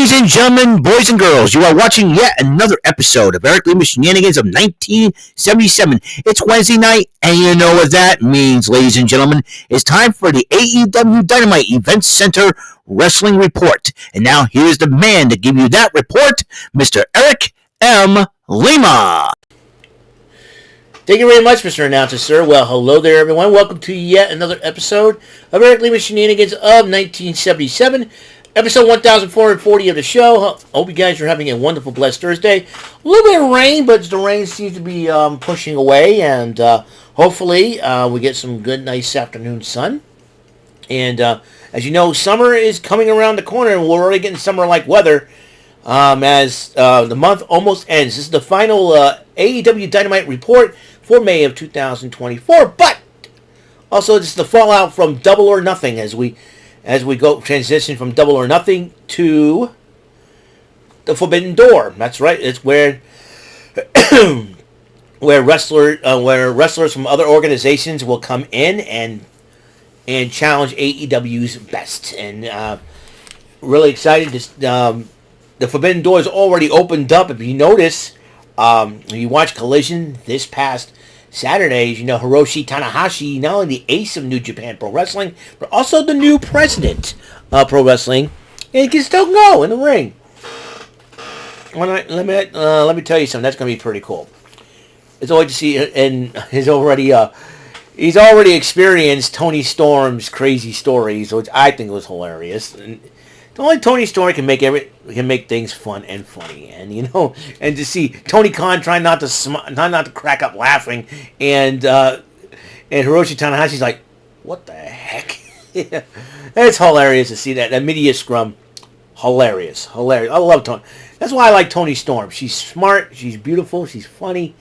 Ladies and gentlemen, boys and girls, you are watching yet another episode of Eric Lima Shenanigans of 1977. It's Wednesday night, and you know what that means, ladies and gentlemen. It's time for the AEW Dynamite Event Center Wrestling Report. And now here's the man to give you that report, Mr. Eric M. Lima. Thank you very much, Mr. Announcer, sir. Well, hello there, everyone. Welcome to yet another episode of Eric Lima Shenanigans of 1977. Episode 1440 of the show. Hope you guys are having a wonderful, blessed Thursday. A little bit of rain, but the rain seems to be pushing away, and hopefully we get some good, nice afternoon sun. And as you know, summer is coming around the corner, and we're already getting summer-like weather as the month almost ends. This is the final AEW Dynamite report for May of 2024, but also this is the fallout from Double or Nothing as we go transition from Double or Nothing to the Forbidden Door. That's right. It's where where wrestlers from other organizations will come in and challenge AEW's best. And really excited. The Forbidden Door is already opened up. If you notice, if you watch Collision this past Saturday, you know, Hiroshi Tanahashi, not only the ace of New Japan Pro Wrestling, but also the new president of Pro Wrestling, and he can still go in the ring. Let me tell you something. That's going to be pretty cool. It's always to see, and he's already experienced Tony Storm's crazy stories, which I think was hilarious. And only Tony Storm can make things fun and funny, and and to see Tony Khan trying not to crack up laughing, and Hiroshi Tanahashi's like, what the heck? It's hilarious to see that media scrum. Hilarious. I love Tony. That's why I like Tony Storm. She's smart. She's beautiful. She's funny.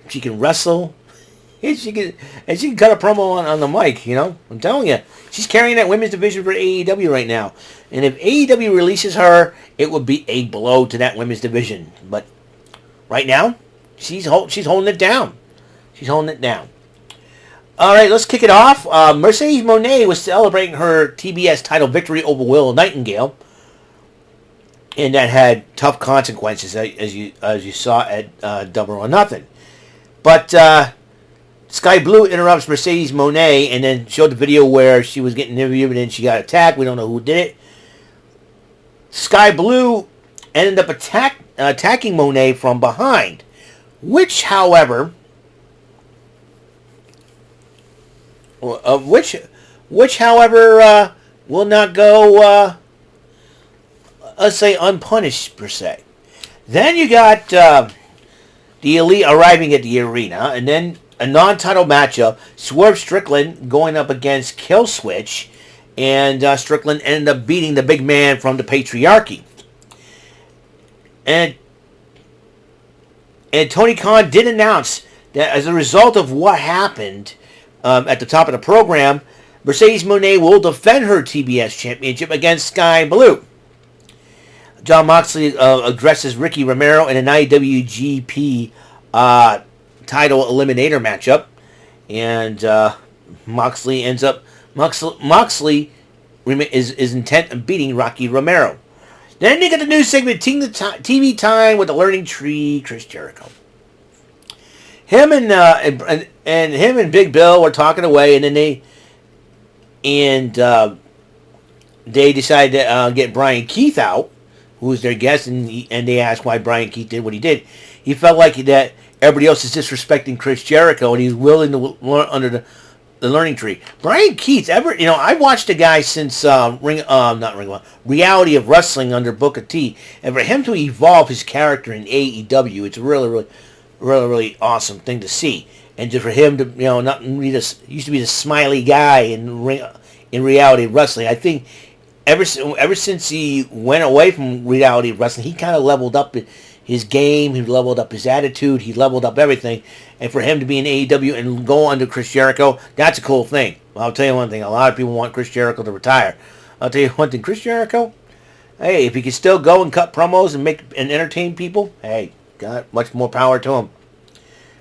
She can wrestle. And she can cut a promo on the mic, I'm telling you. She's carrying that women's division for AEW right now. And if AEW releases her, it would be a blow to that women's division. But right now, she's holding it down. She's holding it down. All right, let's kick it off. Mercedes Moné was celebrating her TBS title victory over Willow Nightingale. And that had tough consequences, as you saw at Double or Nothing. But Sky Blue interrupts Mercedes Moné and then showed the video where she was getting interviewed and then she got attacked. We don't know who did it. Sky Blue ended up attacking Moné from behind, which, however, will not go, let's say, unpunished per se. Then you got the Elite arriving at the arena, and then a non-title matchup, Swerve Strickland going up against Killswitch, and Strickland ended up beating the big man from the Patriarchy. And Tony Khan did announce that as a result of what happened at the top of the program, Mercedes Moné will defend her TBS championship against Sky Blue. John Moxley addresses Ricky Romero in an IWGP title eliminator matchup, and Moxley is intent on beating Rocky Romero. Then you get the new segment, TV Time with the Learning Tree, Chris Jericho. Him and Big Bill were talking away, and then they decided to get Brian Keith out, who was their guest, and they asked why Brian Keith did what he did. He felt like that everybody else is disrespecting Chris Jericho, and he's willing to learn under the Learning Tree. Brian Keith, I watched the guy since Reality of Wrestling under Booker T, and for him to evolve his character in AEW, it's a really awesome thing to see. And just for him to, not be this, used to be the smiley guy in Reality of Wrestling. I think ever since he went away from Reality of Wrestling, he kind of leveled up his game, he leveled up his attitude, he leveled up everything. And for him to be in AEW and go under Chris Jericho, that's a cool thing. Well, I'll tell you one thing, a lot of people want Chris Jericho to retire. I'll tell you one thing, Chris Jericho, hey, if he can still go and cut promos and entertain people, hey, got much more power to him.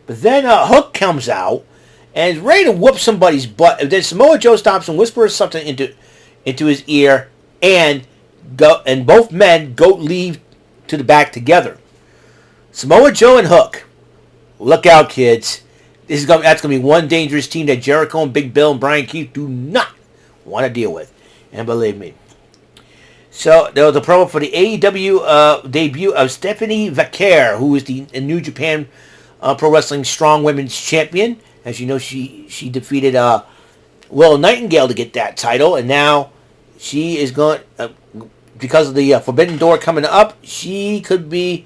But then Hook comes out and is ready to whoop somebody's butt. Then Samoa Joe stops and whispers something into his ear, and both men leave to the back together. Samoa Joe and Hook. Look out, kids. That's gonna be one dangerous team that Jericho and Big Bill and Brian Keith do not want to deal with. And believe me. So there was a promo for the AEW debut of Stephanie Vaquer, who is the New Japan Pro Wrestling Strong Women's Champion. As you know, she defeated Will Nightingale to get that title, and now she is going because of the Forbidden Door coming up. She could be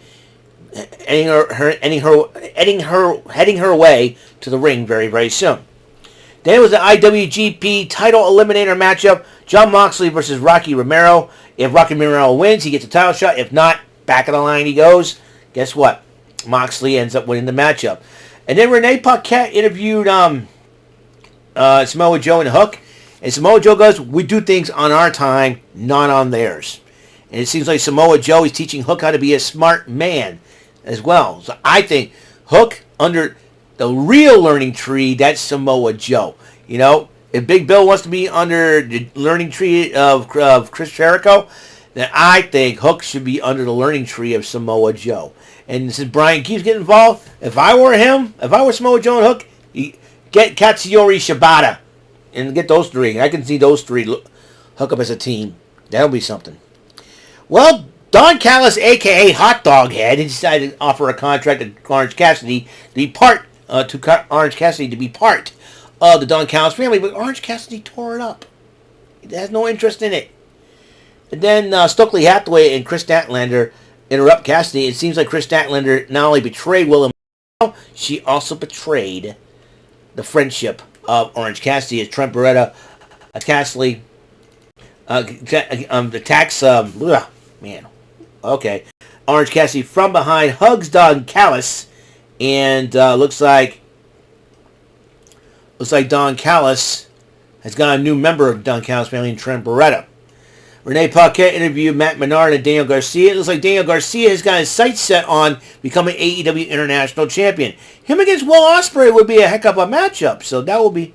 heading her way to the ring very, very soon. Then it was the IWGP title eliminator matchup: Jon Moxley versus Rocky Romero. If Rocky Romero wins, he gets a title shot. If not, back of the line he goes. Guess what? Moxley ends up winning the matchup. And then Renee Paquette interviewed Samoa Joe and Hook. And Samoa Joe goes, "We do things on our time, not on theirs." And it seems like Samoa Joe is teaching Hook how to be a smart man as well. So I think Hook, under the real learning tree, that's Samoa Joe. You know, if Big Bill wants to be under the learning tree of Chris Jericho, then I think Hook should be under the learning tree of Samoa Joe. And since Brian keeps getting involved, if I were Samoa Joe and Hook, get Katsuyori Shibata and get those three. I can see those three hook up as a team. That'll be something. Well, Don Callis, a.k.a. Hot Dog Head, decided to offer a contract to Orange Cassidy to be part of the Don Callis family, but Orange Cassidy tore it up. He has no interest in it. And then Stokely Hathaway and Chris Statlander interrupt Cassidy. It seems like Chris Statlander not only betrayed William, she also betrayed the friendship of Orange Cassidy as Trent Beretta, Cassidy, attacks, Orange Cassidy from behind, hugs Don Callis, and looks like Don Callis has got a new member of Don Callis' family, Trent Beretta. Renee Paquette interviewed Matt Menard and Daniel Garcia. It looks like Daniel Garcia has got his sights set on becoming AEW International Champion. Him against Will Ospreay would be a heck of a matchup. So that'll be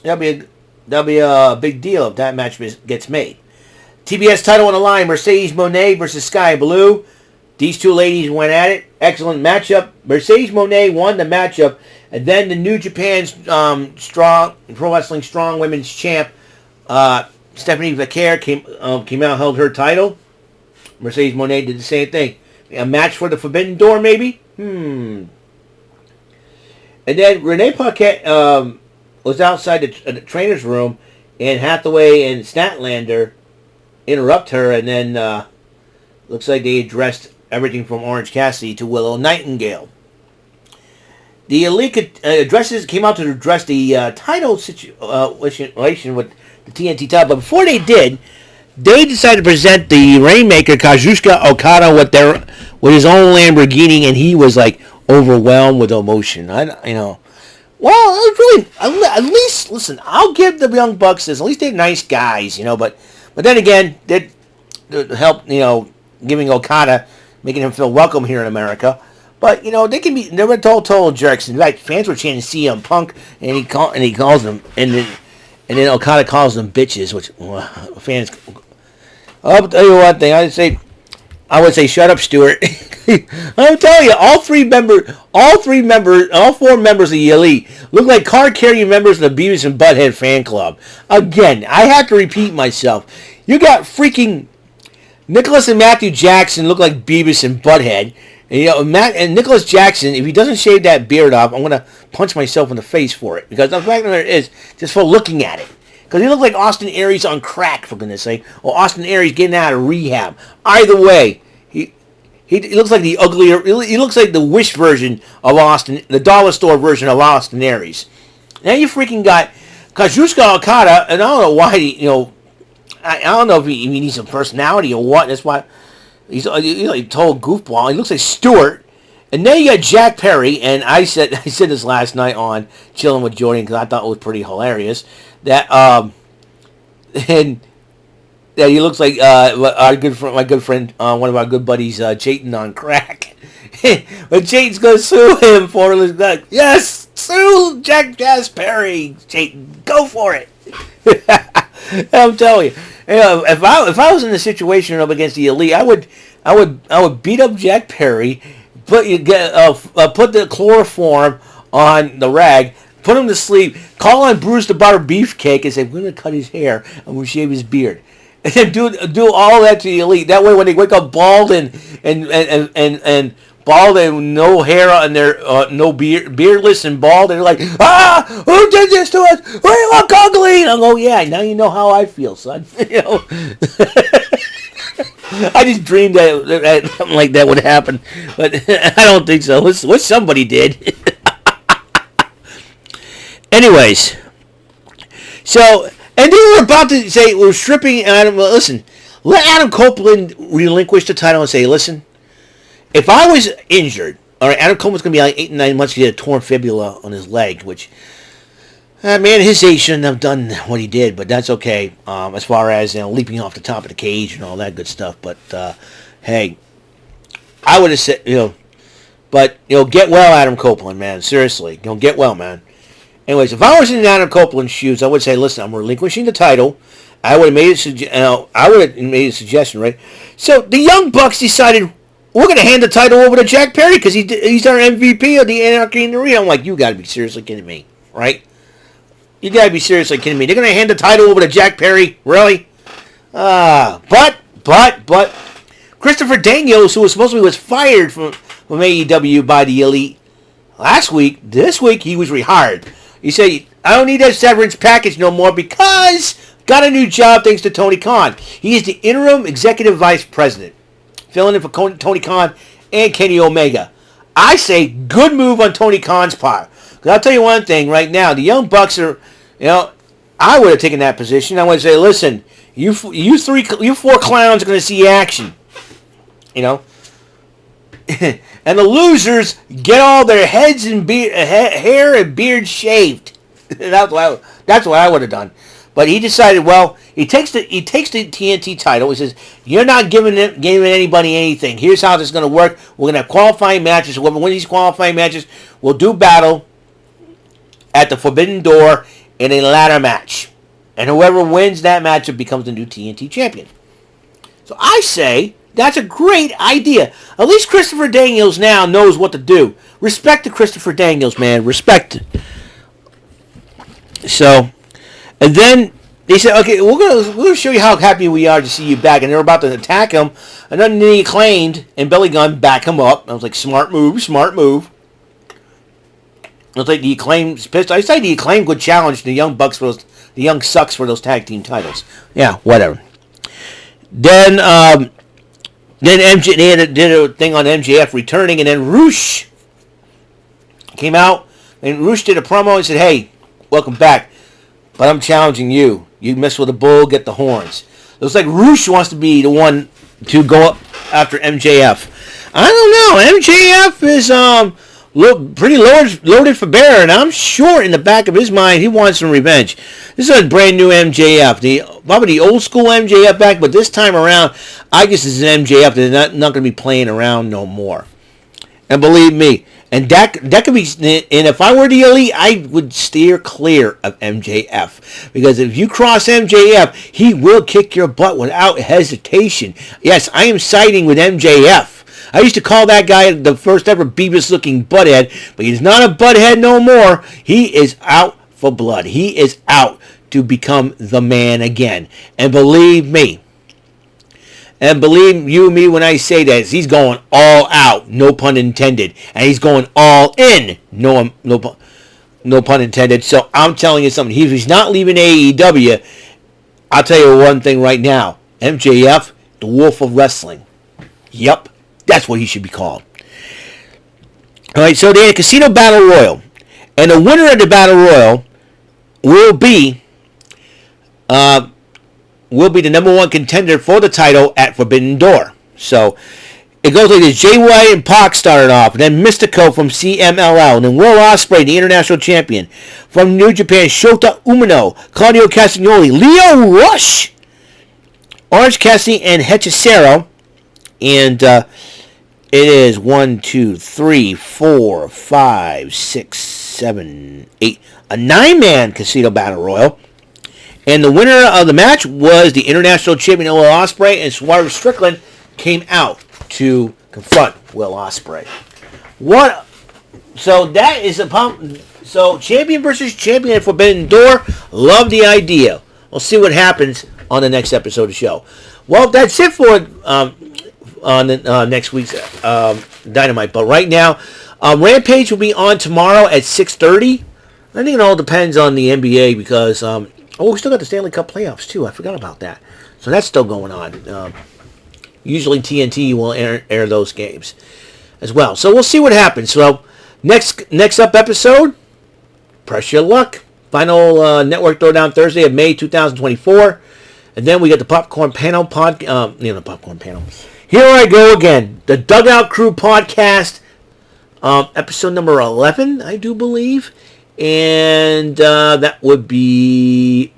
a big deal if that match gets made. TBS title on the line: Mercedes Moné versus Sky Blue. These two ladies went at it. Excellent matchup. Mercedes Moné won the matchup, and then the New Japan's Pro Wrestling Strong Women's Champ, Stephanie Vaquer came out and held her title. Mercedes Moné did the same thing. A match for the Forbidden Door, maybe? And then Renee Paquette was outside the trainer's room, and Hathaway and Statlander interrupt her, and then looks like they addressed everything from Orange Cassidy to Willow Nightingale. The Elite came out to address the title situation with the TNT title, but before they did, they decided to present the Rainmaker Kazuchika Okada with his own Lamborghini, and he was like overwhelmed with emotion. Well, it was really, at least, listen, I'll give the Young Bucks this. At least they're nice guys, but then again, they help, giving Okada, making him feel welcome here in America. But they were total jerks. In fact, fans were chanting CM Punk, and he calls them, and then Okada calls them bitches, which fans. I'll tell you one thing. I would say, shut up, Stewart. I'm telling you, all four members of the Elite look like card-carrying members of the Beavis and Butthead fan club. Again, I have to repeat myself. You got freaking Nicholas and Matthew Jackson look like Beavis and Butthead. And Nicholas Jackson, if he doesn't shave that beard off, I'm going to punch myself in the face for it. Because the fact of it is, just for looking at it. Because he looked like Austin Aries on crack, for goodness sake. Or Austin Aries getting out of rehab. Either way, he looks like the uglier, he looks like the Wish version of Austin, the dollar store version of Austin Aries. Now you freaking got Kazuchika Okada, and I don't know why, I don't know if he needs some personality or what. That's why he's like a total goofball. He looks like Stewart. And then you got Jack Perry, and I said this last night on Chilling with Jordan because I thought it was pretty hilarious that he looks like my good friend, one of our good buddies, Chayton on crack. But Chayton's gonna sue him for yes, sue Jack Perry, Chayton, go for it. I'm telling you, if I was in the situation up against the Elite, I would beat up Jack Perry, put the chloroform on the rag, put him to sleep, call on Bruce the Bar Beefcake, and say we're gonna cut his hair and we're gonna shave his beard, and then do all that to the Elite. That way, when they wake up bald and bald and no hair on their no beardless and bald, they're like, who did this to us? We look ugly. And I go, yeah, now you know how I feel, son. You know. I just dreamed that something like that would happen, but I don't think so. What somebody did. Anyways, so, and then we're about to say we're stripping Adam. Well, listen, let Adam Copeland relinquish the title and say, listen, if I was injured, all right, Adam Copeland's going to be like 8 to 9 months to get a torn fibula on his leg, which, man, his age shouldn't have done what he did, but that's okay, as far as, leaping off the top of the cage and all that good stuff. But, hey, I would have said, but, get well, Adam Copeland, man, seriously. Get well, man. Anyways, if I was in Adam Copeland's shoes, I would say, listen, I'm relinquishing the title. I would have made a suggestion, right? So the Young Bucks decided, we're going to hand the title over to Jack Perry because he's our MVP of the Anarchy in the Arena. I'm like, you got to be seriously kidding me, right? You got to be seriously kidding me. They're going to hand the title over to Jack Perry? Really? But Christopher Daniels, who was fired from AEW by the Elite this week he was rehired. He said, I don't need that severance package no more because got a new job thanks to Tony Khan. He is the interim executive vice president, filling in for Tony Khan and Kenny Omega. I say good move on Tony Khan's part. Because I'll tell you one thing right now, the Young Bucks are, I would have taken that position. I would say, listen, you four clowns are going to see action. And the losers get all their heads and hair and beard shaved. That's what I would have done. But he decided, well, he takes the TNT title. He says, you're not giving anybody anything. Here's how this is going to work. We're going to have qualifying matches. Whoever wins these qualifying matches will do battle at the Forbidden Door in a ladder match. And whoever wins that match becomes the new TNT champion. So I say, that's a great idea. At least Christopher Daniels now knows what to do. Respect to Christopher Daniels, man. Respect. So, and then they said, okay, we're gonna show you how happy we are to see you back. And they're about to attack him. And then the Acclaimed and Billy Gunn back him up. I was like, smart move. I was like, the Acclaimed's pissed. I say the Acclaimed would challenge the Young Bucks the Young Sucks for those tag team titles. Yeah, whatever. Then MJ, did a thing on MJF returning, and then Roosh came out, and Roosh did a promo and said, hey, welcome back, but I'm challenging you. You mess with a bull, get the horns. It looks like Roosh wants to be the one to go up after MJF. I don't know. MJF is pretty loaded for bear, and I'm sure in the back of his mind he wants some revenge. This is a brand new MJF, probably the old school MJF back, but this time around, I guess this is an MJF that's not going to be playing around no more. And believe me, and that could be. And if I were the Elite, I would steer clear of MJF, because if you cross MJF, he will kick your butt without hesitation. Yes, I am siding with MJF. I used to call that guy the first ever Beavis-looking butthead, but he's not a butthead no more. He is out for blood. He is out to become the man again. And believe me, and believe you and me when I say that, he's going all out, no pun intended. And he's going all in, no pun intended. So I'm telling you something. If he's not leaving AEW, I'll tell you one thing right now. MJF, the Wolf of Wrestling. Yep. That's what he should be called. All right, so they had a Casino Battle Royal. And the winner of the Battle Royal will be the number one contender for the title at Forbidden Door. So it goes like this. Jay White and Pac started off. And then Mystico from CMLL. And then Will Ospreay, the international champion. From New Japan, Shota Umino, Claudio Castagnoli, Leo Rush, Orange Cassidy, and Hechicero. And it is 1, 2, 3, 4, 5, 6, 7, 8. A 9-man Casino Battle Royal. And the winner of the match was the international champion Will Ospreay, and Swerve Strickland came out to confront Will Ospreay. What? So that is a pump. So champion versus champion at Forbidden Door. Love the idea. We'll see what happens on the next episode of the show. Well, that's it for on next week's Dynamite. But right now, Rampage will be on tomorrow at 6:30. I think it all depends on the NBA because we still got the Stanley Cup playoffs too. I forgot about that. So that's still going on. Usually TNT will air those games as well. So we'll see what happens. So next up episode, press your luck. Final network throwdown Thursday of May 2024. And then we got the Popcorn Panel Popcorn Panel. Here I go again. The Dugout Crew podcast, episode number 11, I do believe. And that would be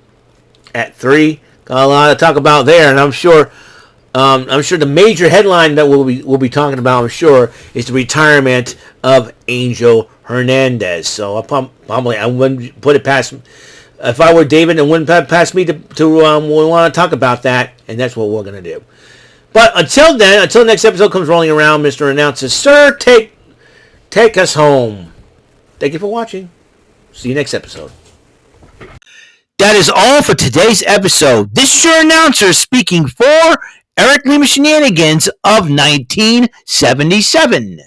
at 3. Got a lot to talk about there, and I'm sure the major headline that we'll be talking about, I'm sure, is the retirement of Angel Hernandez. So I wouldn't put it past. If I were David, it wouldn't pass me to want to talk about that, and that's what we're gonna do. But until then, until the next episode comes rolling around, Mr. Announcer, sir, take us home. Thank you for watching. See you next episode. That is all for today's episode. This is your announcer speaking for Eric Lima Shenanigans of 1977.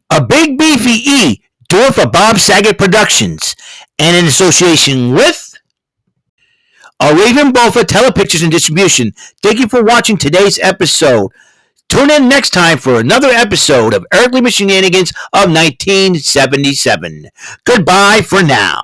A Big Beefy E, doing for Bob Saget Productions, and in association with a Raven Bofa Telepictures and Distribution. Thank you for watching today's episode. Tune in next time for another episode of Eric Lima Shenanigans of 1977. Goodbye for now.